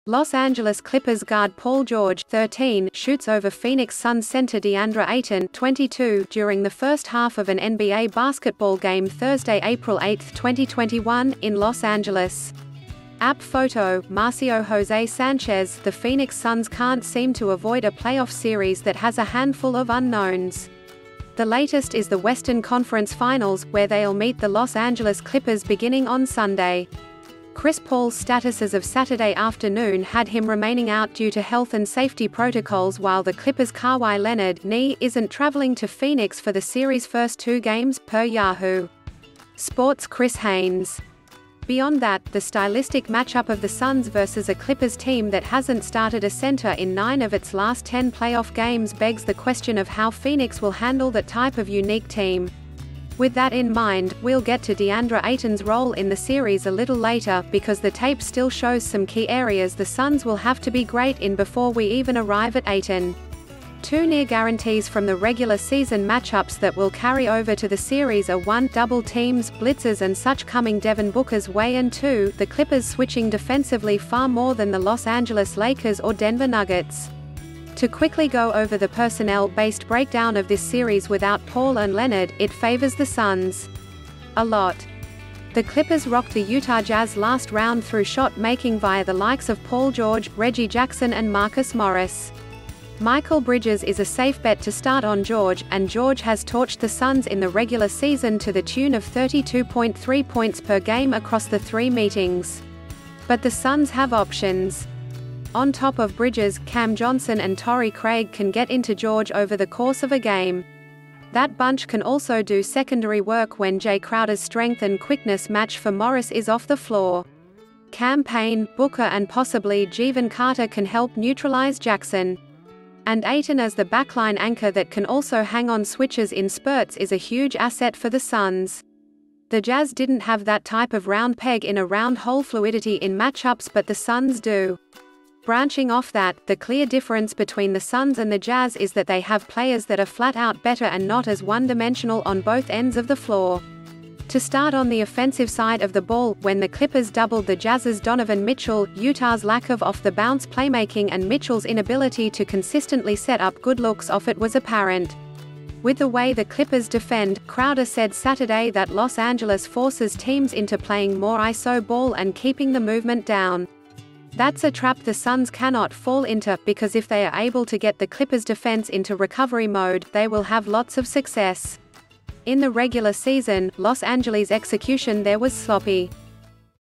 Los Angeles Clippers guard Paul George, 13, shoots over Phoenix Suns center Deandre Ayton, 22, during the first half of an NBA basketball game Thursday, April 8, 2021, in Los Angeles. App photo, Marcio Jose Sanchez. The Phoenix Suns can't seem to avoid a playoff series that has a handful of unknowns. The latest is the Western Conference Finals, where they'll meet the Los Angeles Clippers beginning on Sunday. Chris Paul's status as of Saturday afternoon had him remaining out due to health and safety protocols, while the Clippers' Kawhi Leonard knee isn't traveling to Phoenix for the series' first 2 games, per Yahoo Sports' Chris Haynes. Beyond that, the stylistic matchup of the Suns versus a Clippers team that hasn't started a center in 9 of its last 10 playoff games begs the question of how Phoenix will handle that type of unique team. With that in mind, we'll get to Deandre Ayton's role in the series a little later, because the tape still shows some key areas the Suns will have to be great in before we even arrive at Ayton. 2 near guarantees from the regular season matchups that will carry over to the series are 1. Double teams, blitzes and such coming Devin Booker's way, and 2. The Clippers switching defensively far more than the Los Angeles Lakers or Denver Nuggets. To quickly go over the personnel-based breakdown of this series without Paul and Leonard, it favors the Suns a lot. The Clippers rocked the Utah Jazz last round through shot-making via the likes of Paul George, Reggie Jackson and Marcus Morris. Mikal Bridges is a safe bet to start on George, and George has torched the Suns in the regular season to the tune of 32.3 points per game across the 3 meetings. But the Suns have options. On top of Bridges, Johnson and Torrey Craig can get into George over the course of a game. That bunch can also do secondary work when Jae Crowder's strength and quickness match for Morris is off the floor. Payne, Booker and possibly Jevon Carter can help neutralize Jackson. And Ayton as the backline anchor that can also hang on switches in spurts is a huge asset for the Suns. The Jazz didn't have that type of round peg in a round hole fluidity in matchups, but the Suns do. Branching off that, the clear difference between the Suns and the Jazz is that they have players that are flat out better and not as one-dimensional on both ends of the floor. To start on the offensive side of the ball, when the Clippers doubled the Jazz's Donovan Mitchell, Utah's lack of off-the-bounce playmaking and Mitchell's inability to consistently set up good looks off it was apparent. With the way the Clippers defend, Crowder said Saturday that Los Angeles forces teams into playing more ISO ball and keeping the movement down. That's a trap the Suns cannot fall into, because if they are able to get the Clippers' defense into recovery mode, they will have lots of success. In the regular season, Los Angeles' execution there was sloppy.